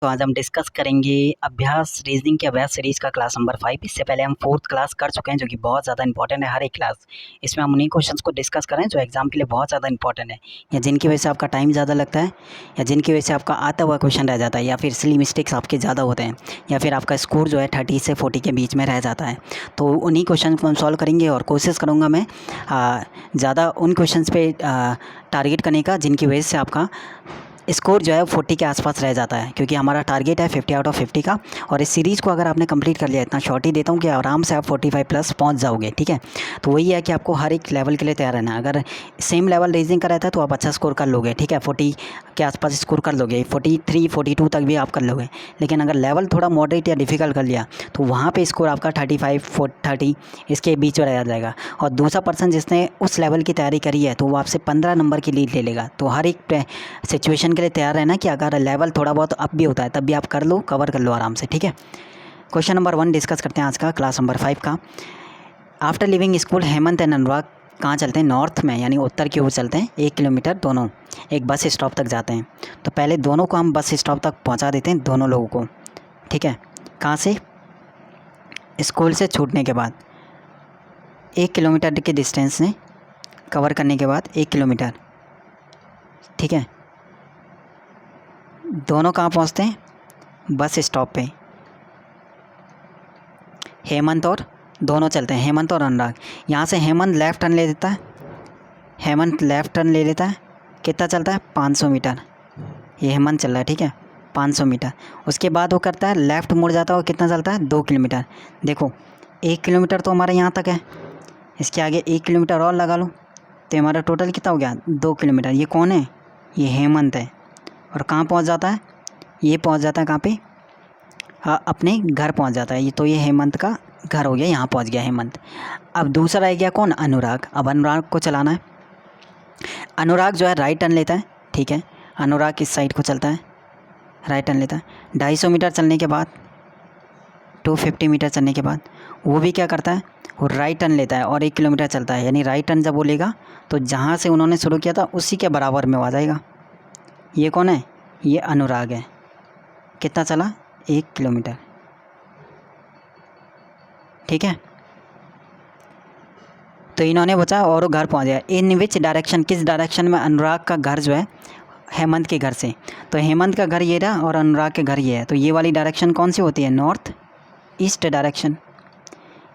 तो आज हम डिस्कस करेंगे अभ्यास रीजनिंग के अभ्यास सीरीज़ का क्लास नंबर 5। इससे पहले हम 4th क्लास कर चुके हैं जो कि बहुत ज़्यादा इंपॉर्टेंट है। हर एक क्लास इसमें हम उन्हीं क्वेश्चंस को डिस्कस करें जो एग्जाम के लिए बहुत ज़्यादा इंपॉर्टेंट है, या जिनकी वजह से आपका टाइम ज़्यादा लगता है, या जिनकी वजह से आपका आता हुआ क्वेश्चन रह जाता है, या फिर सिली मिस्टेक्स आपके ज़्यादा होते हैं, या फिर आपका स्कोर जो है 30 से 40 के बीच में रह जाता है। तो उन्हीं क्वेश्चन को हम सॉल्व करेंगे और कोशिश करूँगा मैं ज़्यादा उन क्वेश्चन पे टारगेट करने का जिनकी वजह से आपका स्कोर जो है 40 के आसपास रह जाता है, क्योंकि हमारा टारगेट है 50 आउट ऑफ 50 का। और इस सीरीज़ को अगर आपने कंप्लीट कर लिया, इतना शॉर्ट ही देता हूँ कि आराम से आप 45 प्लस पहुँच जाओगे। ठीक है, तो वही है कि आपको हर एक लेवल के लिए तैयार रहना है। अगर सेम लेवल रीजनिंग का रहता है तो आप अच्छा स्कोर कर लोगे, ठीक है, 40 के आसपास स्कोर कर लोगे, 43 42 तक भी आप कर लोगे। लेकिन अगर लेवल थोड़ा मॉडरेट या डिफ़िकल्ट कर लिया तो वहाँ पे स्कोर आपका 35 30 इसके बीच में रह जाएगा। और दूसरा पर्सन जिसने उस लेवल की तैयारी करी है तो वो आपसे 15 नंबर की लीड ले लेगा। तो हर एक सिचुएशन के लिए तैयार रहना कि अगर लेवल थोड़ा बहुत अप भी होता है तब भी आप कर लो, कवर कर लो आराम से। ठीक है, क्वेश्चन नंबर 1 डिस्कस करते हैं आज का, क्लास नंबर 5 का। After leaving school Hemant and Anurag कहाँ चलते हैं? नॉर्थ में, यानी उत्तर की ओर चलते हैं। 1 किलोमीटर दोनों एक बस स्टॉप तक जाते हैं। तो पहले दोनों को हम बस स्टॉप तक पहुँचा देते हैं, दोनों लोगों को। ठीक है, कहाँ से? स्कूल से छूटने के बाद 1 किलोमीटर के डिस्टेंस ने कवर करने के बाद 1 किलोमीटर, ठीक है, दोनों कहाँ पहुँचते हैं? बस स्टॉप पे। हेमंत और दोनों चलते हैं, हेमंत और अनुराग। यहाँ से हेमंत लेफ़्ट टर्न ले लेता है, हेमंत लेफ़्ट टर्न ले लेता है। कितना चलता है? 500 मीटर। ये हेमंत चल रहा है, ठीक है, 500 मीटर। उसके बाद वो करता है लेफ़्ट मुड़ जाता है और कितना चलता है? 2 किलोमीटर। देखो 1 किलोमीटर तो हमारा यहाँ तक है, इसके आगे 1 किलोमीटर और लगा लो तो हमारा टोटल कितना हो गया? 2 किलोमीटर। ये कौन है? ये हेमंत है। और कहाँ पहुँच जाता है? ये पहुँच जाता है कहाँ पे? हाँ, अपने घर पहुँच जाता है। ये तो ये हेमंत का घर हो गया, यहाँ पहुँच गया हेमंत। अब दूसरा रह गया कौन? अनुराग। अब अनुराग को चलाना है। अनुराग जो है राइट टर्न लेता है, ठीक है, अनुराग इस साइड को चलता है, राइट टर्न लेता है। 250 मीटर चलने के बाद, 250 मीटर चलने के बाद वो भी क्या करता है? वो राइट टर्न लेता है और 1 किलोमीटर चलता है। यानी राइट टर्न जब वो लेगा तो जहाँ से उन्होंने शुरू किया था उसी के बराबर में वो आ जाएगा। ये कौन है? ये अनुराग है। कितना चला? 1 किलोमीटर। ठीक है, तो इन्होंने बचा और वो घर पहुंच गया। इन विच डायरेक्शन, किस डायरेक्शन में अनुराग का घर जो है हेमंत के घर से? तो हेमंत का घर ये रहा और अनुराग के घर ये है, तो ये वाली डायरेक्शन कौन सी होती है? North east direction.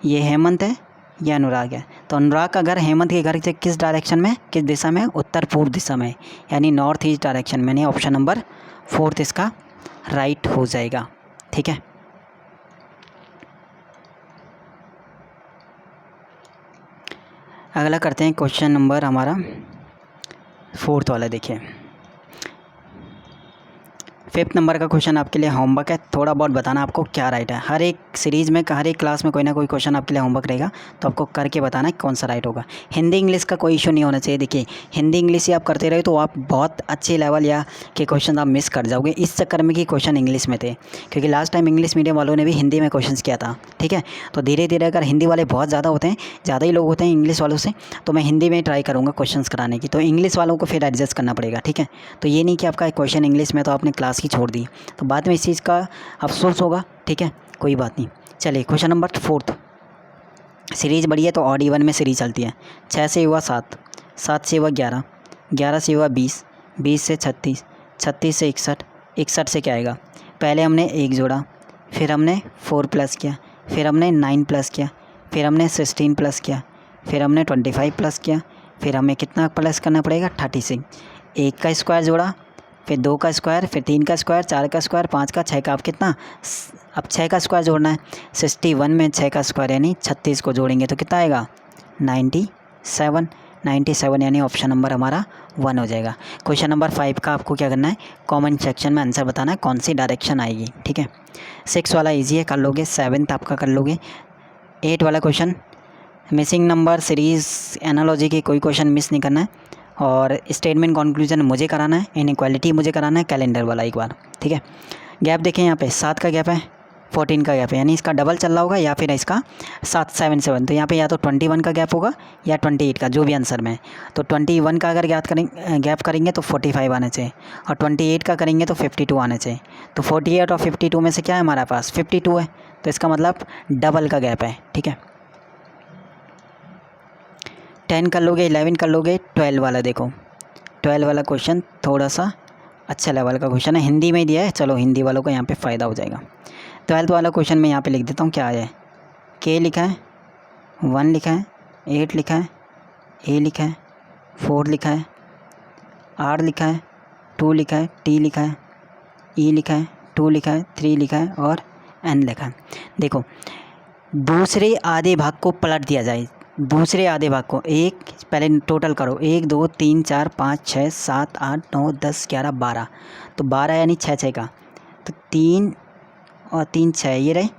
ये हेमंत है, ये अनुराग है। तो अनुराग का घर हेमंत के घर से किस डायरेक्शन में, किस दिशा में? उत्तर पूर्व दिशा में, यानी नॉर्थ ईस्ट डायरेक्शन में। यानी ऑप्शन नंबर 4 इसका राइट हो जाएगा। ठीक है, अगला करते हैं क्वेश्चन नंबर हमारा 4th वाला। देखिए 5th नंबर का क्वेश्चन आपके लिए होमवर्क है, थोड़ा बहुत बताना आपको क्या राइट है। हर एक सीरीज़ में, हर एक क्लास में कोई ना कोई क्वेश्चन आपके लिए होमवर्क रहेगा, तो आपको करके बताना है कौन सा राइट होगा। हिंदी इंग्लिश का कोई इशू नहीं होना चाहिए। देखिए हिंदी इंग्लिश ही आप करते रहे तो आप बहुत अच्छे लेवल या के क्वेश्चन आप मिस कर जाओगे, इस चक्कर में कि क्वेश्चन इंग्लिश में थे, क्योंकि लास्ट टाइम इंग्लिश मीडियम वालों ने भी हिंदी में क्वेश्चन किया था। ठीक है, तो धीरे धीरे अगर हिंदी वाले बहुत ज़्यादा होते हैं, ज़्यादा ही लोग होते हैं इंग्लिश वालों से, तो मैं हिंदी में ट्राई करूँगा क्वेश्चन कराने की। तो इंग्लिश वालों को फिर एडजस्ट करना पड़ेगा। ठीक है, तो ये नहीं कि आपका क्वेश्चन इंग्लिश में तो आपने क्लास ही छोड़ दी, तो बाद में इस चीज़ का अफसोस होगा। ठीक है, कोई बात नहीं। चलिए क्वेश्चन नंबर 4th। सीरीज़ बड़ी है तो ऑड इवन में सीरीज़ चलती है। 6 से हुआ 7, 7 से हुआ 11, 11 से हुआ 20, 20 से 36, 36 से 61, 61 से क्या आएगा? पहले हमने 1 जोड़ा, फिर हमने 4 प्लस किया, फिर हमने 9 प्लस किया, फिर हमने 16 प्लस किया, फिर हमने 25 प्लस किया, फिर हमें कितना प्लस करना पड़ेगा? 36। 1 का स्क्वायर जोड़ा, फिर 2 का स्क्वायर, फिर 3 का स्क्वायर, 4 का स्क्वायर, 5 का, 6 का। अब कितना? अब 6 का स्क्वायर जोड़ना है। 61 में 6 का स्क्वायर यानी 36 को जोड़ेंगे तो कितना आएगा? 97। 97 यानी ऑप्शन नंबर हमारा 1 हो जाएगा। क्वेश्चन नंबर 5 का आपको क्या करना है? कमेंट सेक्शन में आंसर बताना है कौन सी डायरेक्शन आएगी। ठीक है, 6 वाला ईजी है, कर लोगे। 7th आपका कर लोगे। 8 वाला question missing number series analogy के कोई क्वेश्चन मिस नहीं करना है, और स्टेटमेंट कंक्लूजन मुझे कराना है, इनइक्वालिटी मुझे कराना है, कैलेंडर वाला एक बार। ठीक है, गैप देखें यहाँ पे 7 का गैप है, 14 का गैप है, यानी इसका डबल चल रहा होगा या फिर इसका 777। तो यहाँ पे या तो 21 का गैप होगा या 28 का, जो भी आंसर में है। तो 21 का अगर गैप करेंगे तो 45 आना चाहिए, और 28 का करेंगे तो 52 आना चाहिए। तो 48 और 52 में से क्या है हमारे पास, 52 है। तो इसका मतलब डबल का गैप है, ठीक है। 10 कर लोगे, 11 कर लोगे, 12 वाला देखो, 12 वाला क्वेश्चन थोड़ा सा अच्छा लेवल का क्वेश्चन है, हिंदी में दिया है। चलो हिंदी वालों को यहाँ पे फ़ायदा हो जाएगा। 12 वाला क्वेश्चन मैं यहाँ पे लिख देता हूँ, क्या है, के लिखा है, 1 लिखा है, 8 लिखा है, ए लिखा है, 4 लिखा है, आर लिखा है, 2 लिखा है, टी लिखा है, ई लिखा है, 2 लिखा है, 3 लिखा है और एन लिखा है। देखो दूसरे आधे भाग को पलट दिया जाए, दूसरे आधे भाग को एक पहले टोटल करो, 1 2 3 4 5 6 7 8 9 10 11 12। तो 12 यानी 6 6 का, तो 3 और 3 6 ये रहे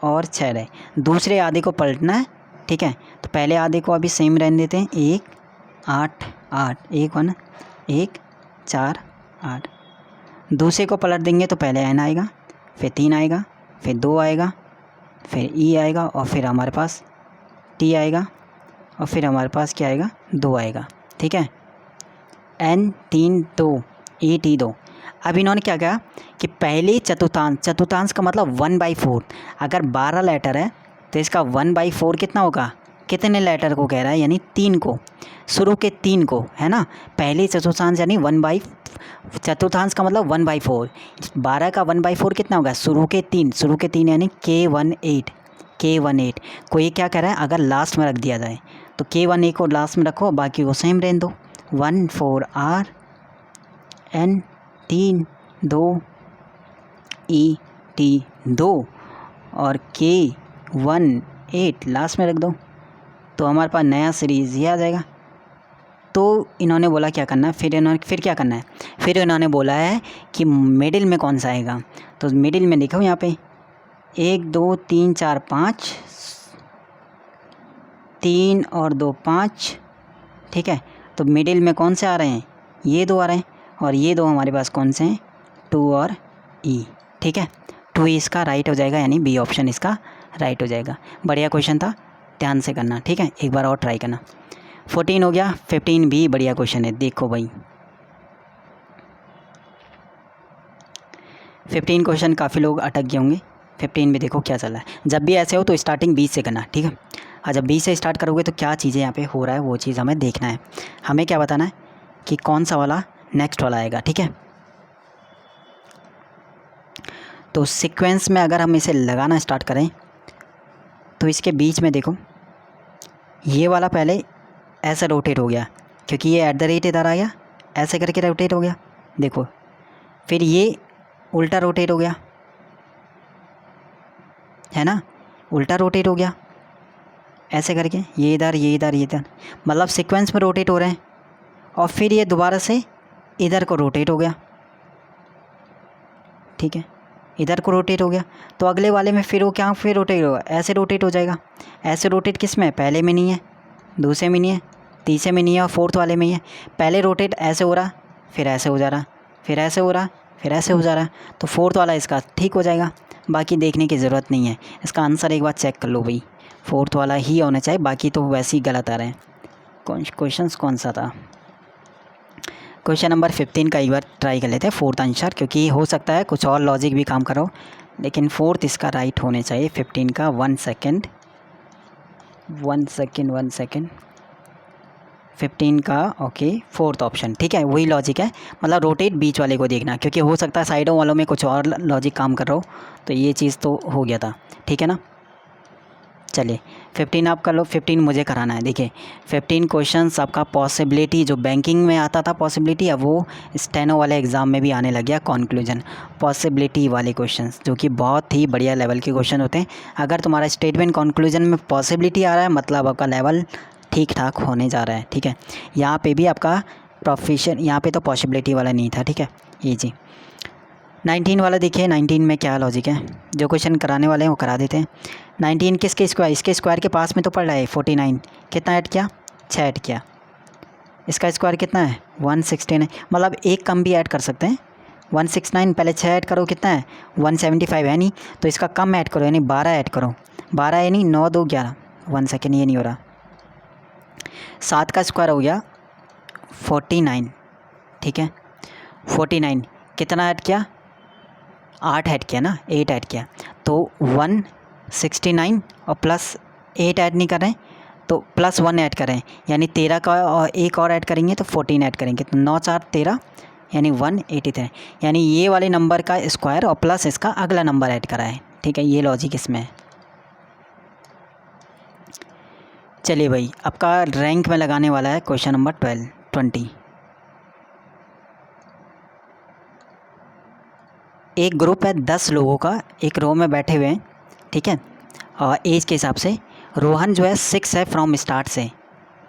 और 6 रहे। दूसरे आधे को पलटना है, ठीक है। तो पहले आधे को अभी सेम रहने देते हैं, 1 8 8 1 1 1 4 8। दूसरे को पलट देंगे तो पहले एन आएगा, फिर 3 आएगा, फिर 2 आएगा, फिर ई आएगा और फिर हमारे पास टी आएगा और फिर हमारे पास क्या आएगा, 2 आएगा, ठीक है। N 3 2 E T 2। अब इन्होंने क्या कहा कि पहले चतुर्थांश, चतुर्थांश का मतलब 1/4। अगर 12 लेटर है तो इसका 1/4 कितना होगा, कितने लेटर को कह रहा है, यानी 3 को, शुरू के 3 को, है ना। पहले चतुर्थांश यानी चतुर्थांश का मतलब 1/4। 12 का 1/4 कितना होगा, शुरू के 3, शुरू के 3 यानी K18 को ये क्या कह रहा है, अगर लास्ट में रख दिया जाए तो K18 को लास्ट में रखो, बाकी को सेम रहने दो। 1 4 R N 3 2 E T 2 और K18 लास्ट में रख दो, तो हमारे पास नया सीरीज़ ये आ जाएगा। तो इन्होंने बोला क्या करना है, फिर क्या करना है, फिर इन्होंने बोला है कि मिडिल में कौन सा आएगा। तो मिडिल में देखो यहाँ पे 1 2 3 4 5, 3 और 2 5, ठीक है। तो मिडिल में कौन से आ रहे हैं, ये 2 आ रहे हैं, और ये 2 हमारे पास कौन से हैं, 2 और ई, ठीक है। 2 इसका राइट हो जाएगा, यानी बी ऑप्शन इसका राइट हो जाएगा। बढ़िया क्वेश्चन था, ध्यान से करना, ठीक है। एक बार और ट्राई करना। 14 हो गया, 15 भी बढ़िया क्वेश्चन है। देखो भाई 15 क्वेश्चन काफ़ी लोग अटक गए होंगे। 15 में देखो क्या चल रहा है। जब भी ऐसे हो तो स्टार्टिंग 20 से करना, ठीक है। और जब 20 से स्टार्ट करोगे तो क्या चीज़ें यहाँ पे हो रहा है वो चीज़ हमें देखना है। हमें क्या बताना है कि कौन सा वाला नेक्स्ट वाला आएगा, ठीक है। तो सीक्वेंस में अगर हम इसे लगाना स्टार्ट करें तो इसके बीच में देखो ये वाला पहले ऐसे रोटेट हो गया, क्योंकि ये @ इधर आ गया, ऐसे करके रोटेट हो गया। देखो फिर ये उल्टा रोटेट हो गया, है ना, उल्टा रोटेट हो गया ऐसे करके, ये इधर ये इधर ये इधर, मतलब सीक्वेंस में रोटेट हो रहे हैं। और फिर ये दोबारा से इधर को रोटेट हो गया, ठीक है, इधर को रोटेट हो गया। तो अगले वाले में फिर वो क्या, फिर रोटेट होगा, ऐसे रोटेट हो जाएगा। ऐसे रोटेट किस में, पहले में नहीं है, दूसरे में नहीं है, तीसरे में नहीं है और फोर्थ वाले में ही है। पहले रोटेट ऐसे हो रहा, फिर ऐसे हो जा रहा, फिर ऐसे हो रहा, फिर ऐसे हो जा रहा, तो फोर्थ वाला इसका ठीक हो जाएगा। बाकी देखने की ज़रूरत नहीं है, इसका आंसर एक बार चेक कर लो भाई, फोर्थ वाला ही होना चाहिए, बाकी तो वैसे ही गलत आ रहे हैं। क्वेश्चन कौन सा था, क्वेश्चन नंबर 15 का एक बार ट्राई कर लेते हैं, फोर्थ आंसर, क्योंकि हो सकता है कुछ और लॉजिक भी काम करो, लेकिन फोर्थ इसका राइट होने चाहिए। 15 का 1 सेकेंड 15 का ओके, फोर्थ ऑप्शन, ठीक है, वही लॉजिक है, मतलब रोटेट बीच वाले को देखना, क्योंकि हो सकता है साइडों वालों में कुछ और लॉजिक काम कर रहा हो, तो ये चीज़ तो हो गया था, ठीक है ना। चलिए 15 आप कर लो, 15 मुझे कराना है। देखिए 15 क्वेश्चंस आपका पॉसिबिलिटी, जो बैंकिंग में आता था पॉसिबिलिटी, अब वो स्टेनो वाले एग्ज़ाम में भी आने लग गया कंक्लूजन पॉसिबिलिटी वाले क्वेश्चंस, जो कि बहुत ही बढ़िया लेवल के क्वेश्चन होते हैं। अगर तुम्हारा स्टेटमेंट कंक्लूजन में पॉसिबिलिटी आ रहा है, मतलब आपका लेवल ठीक ठाक होने जा रहा है, ठीक है। यहाँ पे भी आपका प्रोफेशन, यहाँ पे तो पॉसिबिलिटी वाला नहीं था, ठीक है, ये जी। 19 वाला देखिए, 19 में क्या लॉजिक है, जो क्वेश्चन कराने वाले हैं वो करा देते हैं। 19 किसके स्क्वायर, इसके स्क्वायर के पास में तो पड़ रहा है 49, कितना ऐड किया, 6 ऐड किया। इसका स्क्वायर कितना है 116 है, मतलब एक कम भी ऐड कर सकते हैं, 169 पहले 6 ऐड करो कितना है 175 है नहीं, तो इसका कम ऐड करो यानी 12 ऐड करो, 12 यानी 9 2 11, 1 सेकेंड ये नहीं हो रहा, 7 का स्क्वायर हो गया 49, ठीक है 49 कितना ऐड किया 8 ऐड किया ना, 8 ऐड किया, तो 169 और प्लस 8 ऐड नहीं कर रहे हैं तो प्लस 1 ऐड करें यानी 13 का और एक और ऐड करेंगे तो 14 ऐड करेंगे, तो 9 4 13 यानी 183, यानी ये वाले नंबर का स्क्वायर और प्लस इसका अगला नंबर ऐड करा है, ठीक है ये लॉजिक इसमें है। चलिए भाई आपका रैंक में लगाने वाला है क्वेश्चन नंबर 20। एक ग्रुप है 10 लोगों का, एक रो में बैठे हुए हैं, ठीक है, और एज के हिसाब से रोहन जो है 6 है फ्रॉम स्टार्ट से,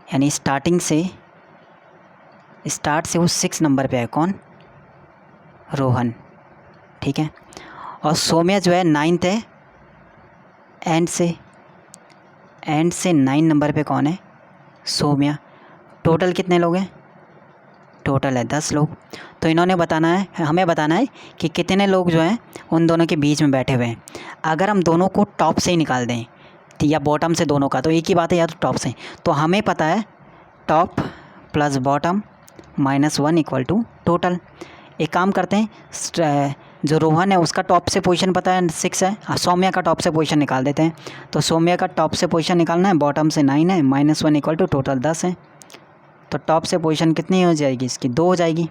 यानी स्टार्ट से वो 6 नंबर पे है, कौन रोहन, ठीक है, और सौम्या जो है 9th है एंड से 9 नंबर पे कौन है सौम्या। टोटल कितने लोग हैं, टोटल है 10 लोग, तो इन्होंने बताना है, हमें बताना है कि कितने लोग जो हैं उन दोनों के बीच में बैठे हुए हैं। अगर हम दोनों को टॉप से ही निकाल दें या बॉटम से दोनों का, तो एक ही बात है, या तो टॉप से, तो हमें पता है top plus bottom -1 equal to total. एक काम करते हैं, जो रोहन है उसका टॉप से पोजीशन पता है 6 है, सौम्या का टॉप से पोजीशन निकाल देते हैं, तो सौम्या का टॉप से पोजीशन निकालना है, बॉटम से 9 है, -1 इक्वल टू टोटल 10 है, तो टॉप से पोजीशन कितनी हो जाएगी इसकी 2 हो जाएगी।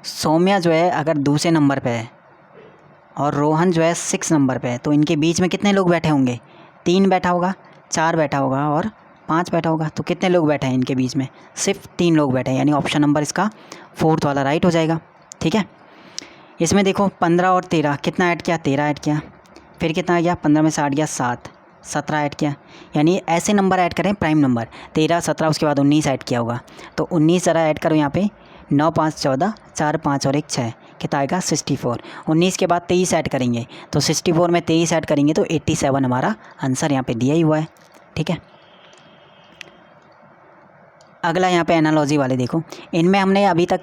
सौम्या जो है अगर दूसरे नंबर पे है और रोहन जो है 6 नंबर पे है, तो इनके बीच में कितने लोग बैठे होंगे, 3 बैठा होगा, 4 बैठा होगा और 5 बैठा होगा, तो कितने लोग बैठे हैं इनके बीच में, सिर्फ 3 लोग बैठे हैं, यानी ऑप्शन नंबर इसका 4th वाला राइट हो जाएगा, ठीक है। इसमें देखो 15 और 13 कितना ऐड किया, 13 ऐड किया, फिर कितना आ गया 15 में से 8 गया 7, 17 ऐड किया, यानी ऐसे नंबर ऐड करें प्राइम नंबर, 13 17 उसके बाद 19 ऐड किया होगा, तो 19 ज़रा ऐड करो यहाँ पे, 9 5 14, 4 5 और 1 6, कितना आएगा 64, 19 के बाद 23 ऐड करेंगे, तो 64 में 23 ऐड करेंगे तो 87 हमारा आंसर यहाँ पे दिया ही हुआ है, ठीक है। अगला यहाँ पे एनालॉजी वाले देखो, इनमें हमने अभी तक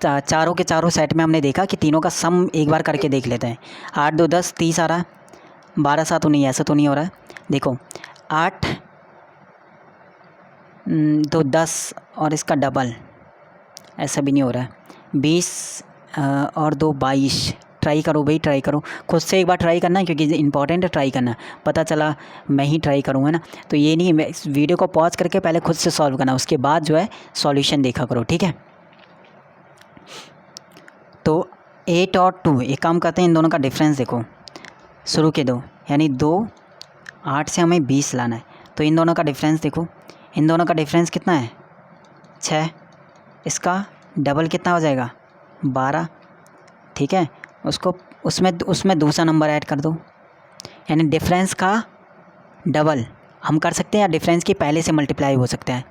चारों के चारों सेट में हमने देखा कि तीनों का सम एक बार करके देख लेते हैं। 8 2 10 30 आ रहा है, 12 7 19, ऐसा तो नहीं हो रहा है, देखो 8 2 10 और इसका डबल, ऐसा भी नहीं हो रहा है, 20 और 2 22, ट्राई करो भाई, ट्राई करो खुद से एक बार ट्राई करना है, क्योंकि इंपॉर्टेंट है ट्राई करना, पता चला मैं ही ट्राई करूँगा ना, तो ये नहीं, मैं इस वीडियो को पॉज करके पहले खुद से सॉल्व करना, उसके बाद जो है सॉल्यूशन देखा करो, ठीक है। तो 8 और 2, एक काम करते हैं इन दोनों का डिफरेंस देखो, शुरू के दो यानी 2 8 से हमें 20 लाना है, तो इन दोनों का डिफरेंस देखो, इन दोनों का डिफरेंस कितना है 6, इसका डबल कितना हो जाएगा 12, ठीक है, उसको उसमें दूसरा नंबर ऐड कर दो, यानी डिफरेंस का डबल हम कर सकते हैं, या डिफरेंस की पहले से मल्टीप्लाई हो सकता है,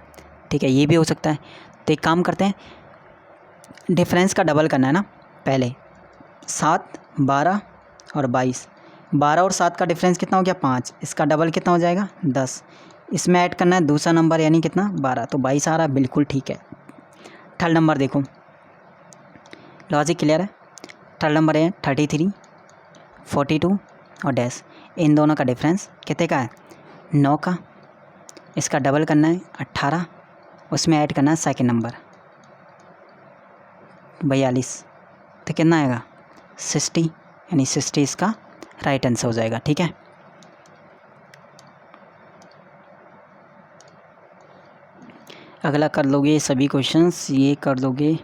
ठीक है, ये भी हो सकता है। तो एक काम करते हैं, डिफरेंस का डबल करना है ना, पहले 7 12 और 22, 12 और 7 का डिफरेंस कितना हो गया 5, इसका डबल कितना हो जाएगा 10, इसमें ऐड करना है दूसरा नंबर यानी कितना 12, तो 22 आ रहा है, बिल्कुल ठीक है। थर्ड नंबर देखो, लॉजिक क्लियर है, थर्ड नंबर है 33 42 और डैश, इन दोनों का डिफरेंस कितने का है 9 का, इसका डबल करना है 18, उसमें ऐड करना है सेकंड नंबर 42, तो कितना आएगा 60, यानी 60 इसका राइट आंसर हो जाएगा, ठीक है। अगला कर लोगे सभी क्वेश्चंस, ये कर लोगे,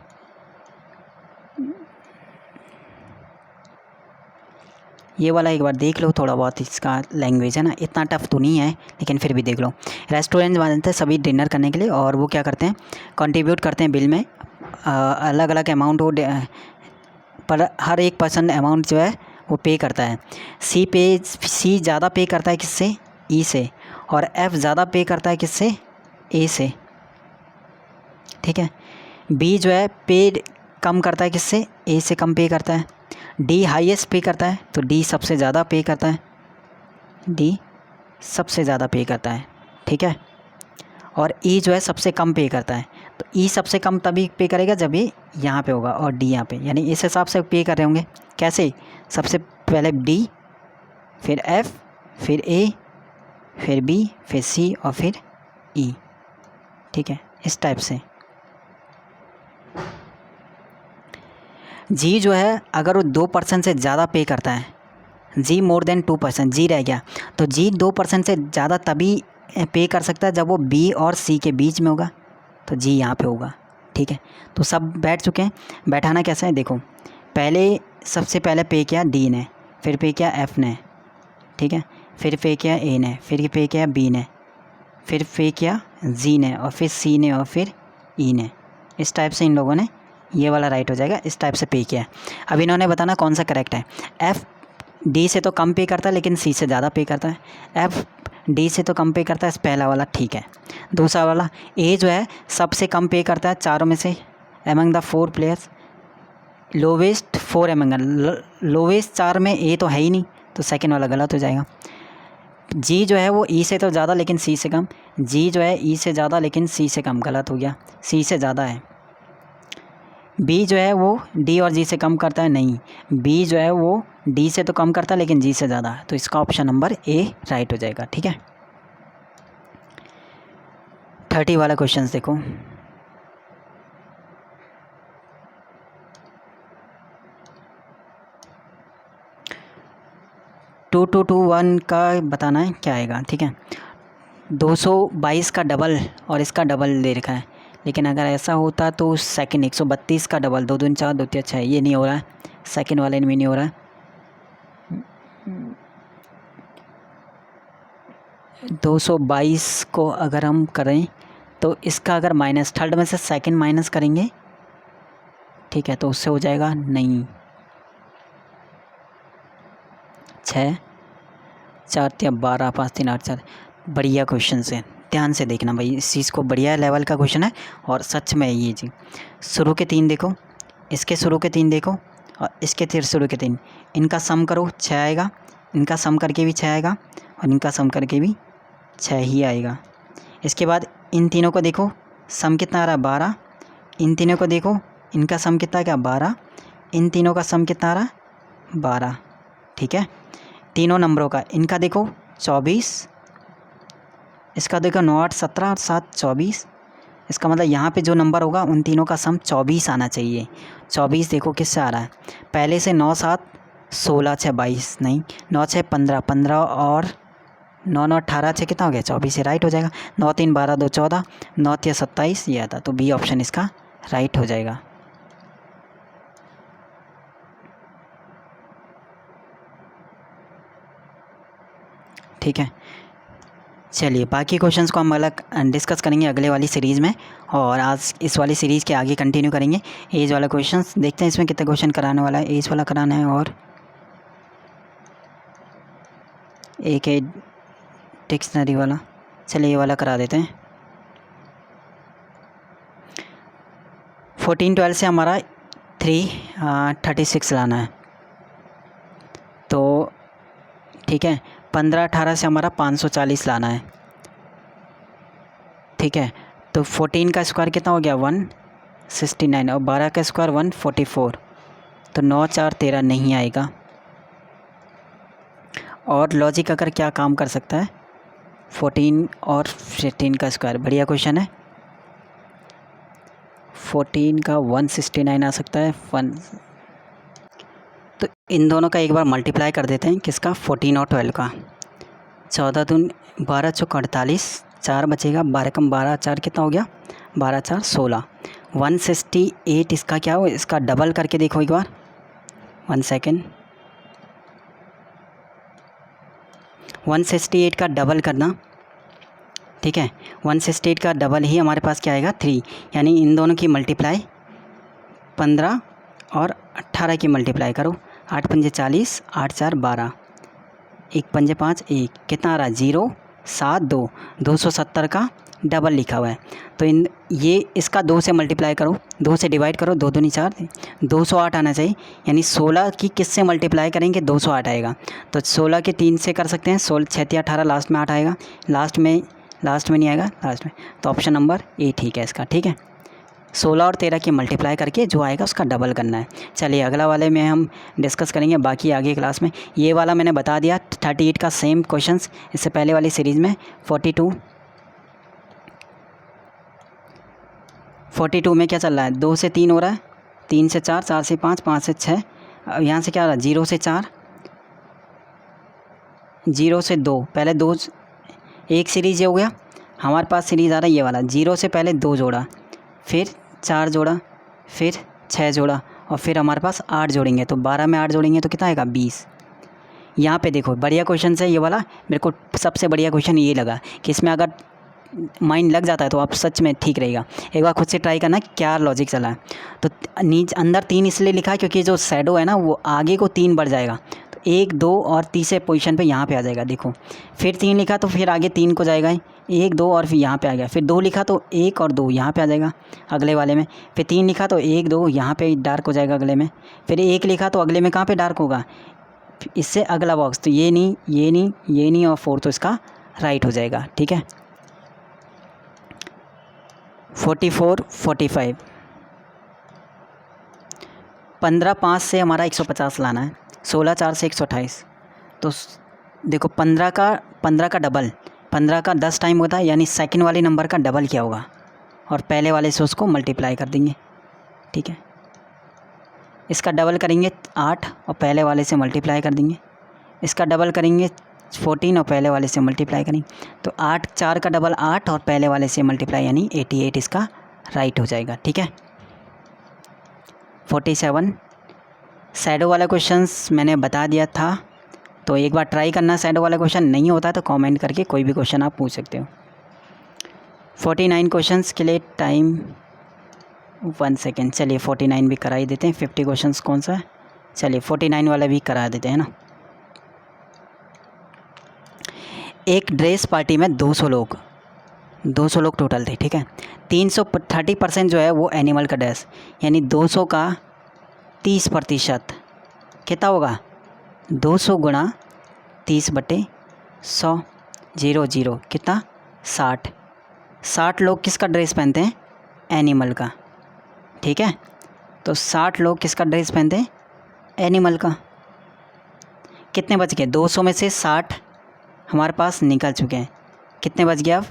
ये वाला एक बार देख लो, थोड़ा बहुत इसका लैंग्वेज है ना, इतना टफ तो नहीं है लेकिन फिर भी देख लो। रेस्टोरेंट बनते हैं सभी डिनर करने के लिए, और वो क्या करते हैं कंट्रीब्यूट करते हैं बिल में, अलग अलग अमाउंट हो, पर हर एक पर्सन अमाउंट जो है वो पे करता है। सी ज़्यादा पे करता है किससे ई से, और एफ़ ज़्यादा पे करता है किससे ए से, ठीक है। बी जो है पे कम करता है किससे ए से कम पे करता है। डी हाईएस्ट पे करता है, तो डी सबसे ज़्यादा पे करता है, डी सबसे ज़्यादा पे करता है, ठीक है। और ई जो है सबसे कम पे करता है, तो ई सबसे कम तभी पे करेगा जब ये यहाँ पे होगा और डी यहाँ पे, यानी इस हिसाब से पे कर रहे होंगे। कैसे? सबसे पहले डी, फिर एफ, फिर ए, फिर बी, फिर सी और फिर ई। ठीक है, इस टाइप से। जी जो है अगर वो 2% से ज़्यादा पे करता है, जी मोर देन 2%, जी रह गया, तो जी 2% से ज़्यादा तभी पे कर सकता है जब वो बी और सी के बीच में होगा, तो जी यहाँ पे होगा। ठीक है, तो सब बैठ चुके हैं। बैठाना कैसे है देखो, पहले सबसे पहले पे किया डी ने, फिर पे किया एफ ने, ठीक है, फिर पे किया ए ने, फिर पे किया बी ने, फिर पे किया जी ने, और फिर सी ने, और फिर ई ने। इस टाइप से इन लोगों ने, ये वाला राइट हो जाएगा, इस टाइप से पे किया है। अब इन्होंने बताना कौन सा करेक्ट है। एफ़ डी से तो कम पे करता है लेकिन सी से ज़्यादा पे करता है, एफ़ डी से तो कम पे करता है, पहला वाला ठीक है। दूसरा वाला ए जो है सबसे कम पे करता है चारों में से, among the 4 players, lowest 4 among, lowest 4 में ए तो है ही नहीं, तो सेकंड वाला गलत हो जाएगा। जी जो है वो ई से तो ज़्यादा लेकिन सी से कम, जी जो है ई से ज़्यादा लेकिन सी से कम, गलत हो गया, सी से ज़्यादा है। बी जो है वो डी और जी से कम करता है, नहीं, बी जो है वो डी से तो कम करता है लेकिन जी से ज़्यादा है, तो इसका ऑप्शन नंबर ए राइट हो जाएगा। ठीक है, 30 वाला क्वेश्चन देखो। टू टू टू वन का बताना है क्या आएगा। ठीक है, 222 का डबल और इसका डबल दे रखा है, लेकिन अगर ऐसा होता तो सेकंड 132 का डबल, 2 दूनी 4, 2 तीन 6, ये नहीं हो रहा है, सेकंड वाले में नहीं हो रहा है। 222 को अगर हम करें तो इसका अगर माइनस, थर्ड में से सेकंड माइनस करेंगे, ठीक है, तो उससे हो जाएगा नहीं 6, 4 3 12, 5 3 8 4। बढ़िया क्वेश्चन है, ध्यान से देखना भाई, इस चीज़ को, बढ़िया लेवल का क्वेश्चन है और सच में ये जी। शुरू के 3 देखो, इसके शुरू के 3 देखो और इसके फिर शुरू के 3, इनका सम करो 6 आएगा, इनका सम करके भी 6 आएगा और इनका सम करके भी 6 ही आएगा। इसके बाद इन तीनों को देखो, सम कितना आ रहा है 12, इन तीनों को देखो, इनका सम कितना क्या 12, इन तीनों का सम कितना आ रहा है 12। ठीक है, तीनों नंबरों का, इनका देखो 24, इसका देखो 9 8 17 और 7 24, इसका मतलब यहाँ पे जो नंबर होगा उन तीनों का सम 24 आना चाहिए। 24 देखो किससे आ रहा है, पहले से 9 7 16 6 22, नहीं 9 6 15, 15 और 9 9 18 6 कितना हो गया 24, से राइट हो जाएगा। 9 3 12 2 14, 9 3 27, ये आता, तो बी ऑप्शन इसका राइट हो जाएगा। ठीक है, चलिए बाकी क्वेश्चंस को हम अलग डिस्कस करेंगे अगले वाली सीरीज़ में, और आज इस वाली सीरीज़ के आगे कंटिन्यू करेंगे। एज वाला क्वेश्चंस देखते हैं इसमें कितने क्वेश्चन कराने वाला है, एज वाला कराना है और एक है डिक्शनरी वाला। चलिए ये वाला करा देते हैं। 14 12 से हमारा 336 लाना है, तो ठीक है। 15 18 से हमारा 540 लाना है, ठीक है। तो 14 का स्क्वायर कितना हो गया 169, और 12 का स्क्वायर 144, तो 9 4 13 नहीं आएगा। और लॉजिक अगर क्या काम कर सकता है, 14 और 15 का स्क्वायर, बढ़िया क्वेश्चन है। 14 का 169 आ सकता है, तो इन दोनों का एक बार मल्टीप्लाई कर देते हैं, किसका 14 और 12 का। 14 दून 12 चौक 48, 4 बचेगा, 12 कम 12 4 कितना हो गया 12 4 16। 168 इसका क्या हो, इसका डबल करके देखो एक बार, 1 सेकेंड। 168 का डबल करना, ठीक है। 168 का डबल ही हमारे पास क्या आएगा 3, यानी इन दोनों की मल्टीप्लाई 15 और 18 की मल्टीप्लाई करो, 8 पंजे 40, 8 4 12, 1 पंजे 5 1, कितना आ रहा है 0 7 2, 270 का डबल लिखा हुआ है। तो इन ये इसका 2 से मल्टीप्लाई करो, 2 से डिवाइड करो, 2 दूनी 4, 208 आना चाहिए, यानी 16 की किस से मल्टीप्लाई करेंगे 208 आएगा। तो 16 के 3 से कर सकते हैं, 16 6 18, लास्ट में 8 आएगा, लास्ट में नहीं आएगा, लास्ट में, तो ऑप्शन नंबर ए ठीक है इसका, ठीक है। 16 और 13 की मल्टीप्लाई करके जो आएगा उसका डबल करना है। चलिए अगला वाले में हम डिस्कस करेंगे बाकी आगे क्लास में। ये वाला मैंने बता दिया 38 का सेम क्वेश्चंस इससे पहले वाली सीरीज़ में। 42 में क्या चल रहा है, 2 से 3 हो रहा है, 3 से 4, 4 से 5, 5 से 6। अब यहाँ से क्या हो रहा है, 0 से 4, 0 से 2, पहले 2 एक सीरीज़ ये हो गया। हमारे पास सीरीज़ आ रहा है ये वाला, 0 से पहले 2 जोड़ा, फिर 4 जोड़ा, फिर 6 जोड़ा और फिर हमारे पास 8 जोड़ेंगे। तो 12 में 8 जोड़ेंगे तो कितना आएगा, 20। यहाँ पे देखो बढ़िया क्वेश्चन है ये वाला, मेरे को सबसे बढ़िया क्वेश्चन ये लगा कि इसमें अगर माइंड लग जाता है तो आप सच में ठीक रहेगा। एक बार खुद से ट्राई करना क्या लॉजिक चला है। तो नीचे अंदर 3 इसलिए लिखा है क्योंकि जो शैडो है ना वो आगे को 3 बढ़ जाएगा, तो 1, 2 और तीसरे पोजीशन पे यहाँ पे आ जाएगा। देखो फिर 3 लिखा तो फिर आगे 3 को जाएगा, 1, 2 और फिर यहाँ पे आ गया। फिर 2 लिखा तो 1 और 2 यहाँ पे आ जाएगा अगले वाले में। फिर 3 लिखा तो 1, 2 यहाँ पे डार्क हो जाएगा अगले में। फिर 1 लिखा तो अगले में कहाँ पे डार्क होगा, इससे अगला बॉक्स। तो ये नहीं, ये नहीं, ये नहीं और 4 तो इसका राइट हो जाएगा। ठीक है। 44, 45, 15 5 से हमारा 150 लाना है, 16 4 से 128। तो देखो 15 का डबल, 15 का 10 टाइम होता है, यानी सेकंड वाले नंबर का डबल क्या होगा, और पहले वाले से उसको मल्टीप्लाई कर देंगे। ठीक है, इसका डबल करेंगे 8 और पहले वाले से मल्टीप्लाई कर देंगे। इसका डबल करेंगे 14 और पहले वाले से मल्टीप्लाई करेंगे। तो 8 4 का डबल 8 और पहले वाले से मल्टीप्लाई, यानी 88 इसका राइट हो जाएगा। ठीक है। 47 शैडो वाला क्वेश्चंस मैंने बता दिया था, तो एक बार ट्राई करना। शैडो वाला क्वेश्चन नहीं होता तो कमेंट करके कोई भी क्वेश्चन आप पूछ सकते हो। 49 क्वेश्चंस के लिए टाइम 1 सेकेंड। चलिए 49 भी करा ही देते हैं। 50 क्वेश्चंस कौन सा है, चलिए 49 वाला भी करा देते हैं ना। एक ड्रेस पार्टी में 200 लोग टोटल थे। ठीक है। 330% जो है वो एनिमल का ड्रेस, यानी 200 का 30% कितना होगा, 200 गुणा 30/100, 0 0 कितना 60 लोग किसका ड्रेस पहनते हैं, एनिमल का। ठीक है। तो 60 लोग किसका ड्रेस पहनते हैं, एनिमल का। कितने बच गए, 200 में से 60 हमारे पास निकल चुके हैं। कितने बच गए अब,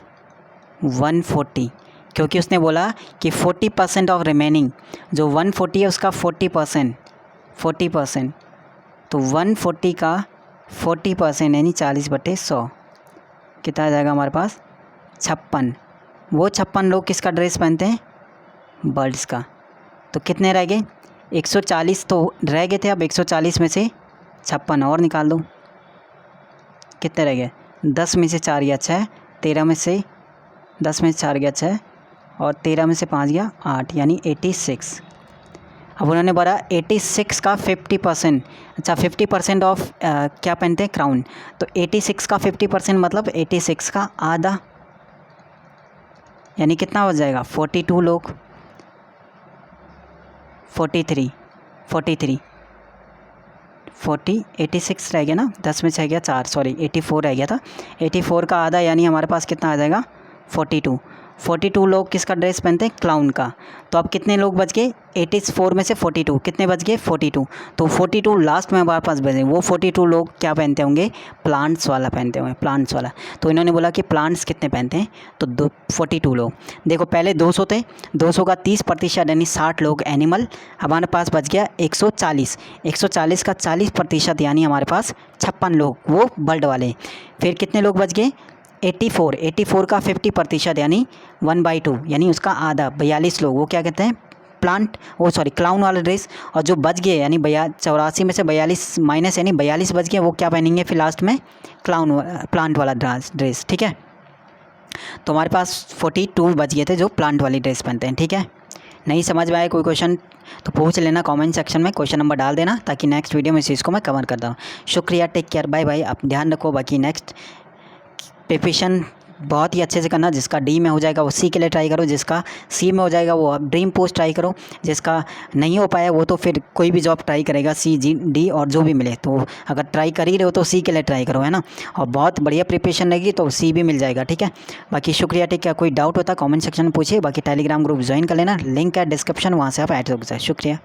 140, क्योंकि उसने बोला कि 40% ऑफ रिमेनिंग, जो 140 है उसका 40%, तो 140 का 40% यानी 40/100 कितना आ जाएगा हमारे पास, 56। वो 56 लोग किसका ड्रेस पहनते हैं, बर्ड्स का। तो कितने रह गए, 140 तो रह गए थे, अब 140 में से 56 और निकाल दो। कितने रह गए, 10 में से 4 गया 6, 13 में से 10 में से 4 गया 6 और 13 में से 5 गया 8, यानी 86। अब उन्होंने बोला 86 का 50%, अच्छा 50% ऑफ क्या पहनते हैं, क्राउन। तो 86 का 50% मतलब 86 का आधा, यानी कितना हो जाएगा, 42 लोग, 43 86 रह गया ना, 10 में से गया 4, सॉरी 84 रह गया था। 84 का आधा यानी हमारे पास कितना आ जाएगा, 42 लोग किसका ड्रेस पहनते हैं, क्लाउन का। तो अब कितने लोग बच गए, 84 में से 42 कितने बच गए, 42। तो 42 लास्ट में हमारे पास बचे, वो 42 लोग क्या पहनते होंगे, प्लांट्स वाला पहनते होंगे, प्लांट्स वाला। तो इन्होंने बोला कि प्लांट्स कितने पहनते हैं, तो 42 लोग। देखो पहले 200 थे, 200 का 30% यानी 60 लोग एनिमल। हमारे पास बच गया 140 का 40% यानी हमारे पास 56 लोग, वो बर्ड वाले। फिर कितने लोग बच गए, 84 का 50% यानी 1/2 यानी उसका आधा, 42 लोग, वो क्या कहते हैं, क्लाउन वाला ड्रेस। और जो बच गए यानी 84 में से 42 माइनस यानी 42 बच गए, वो क्या पहनेंगे फिर लास्ट में, प्लांट वाला ड्रेस। ठीक है। तो हमारे पास 42 बच गए थे जो प्लांट वाली ड्रेस पहनते हैं। ठीक है। नहीं समझ में आए कोई क्वेश्चन तो पूछ लेना कमेंट सेक्शन में, क्वेश्चन नंबर डाल देना, ताकि नेक्स्ट वीडियो में इस चीज़ को मैं कवर करता हूँ। शुक्रिया, टेक केयर, बाय बाय। आप ध्यान रखो, बाकी नेक्स्ट प्रिपरेशन बहुत ही अच्छे से करना। जिसका डी में हो जाएगा वो सी के लिए ट्राई करो, जिसका सी में हो जाएगा वो ड्रीम पोस्ट ट्राई करो, जिसका नहीं हो पाया वो तो फिर कोई भी जॉब ट्राई करेगा, सी जी डी और जो भी मिले। तो अगर ट्राई कर ही रहे हो तो सी के लिए ट्राई करो, है ना। और बहुत बढ़िया प्रिपरेशन रहेगी तो सी भी मिल जाएगा, ठीक है। बाकी शुक्रिया, ठीक है। कोई डाउट होता है कमेंट सेक्शन में पूछिए। बाकी टेलीग्राम ग्रुप ज्वाइन कर लेना, लिंक है डिस्क्रिप्शन, वहाँ से आप ऐड हो जाए। शुक्रिया।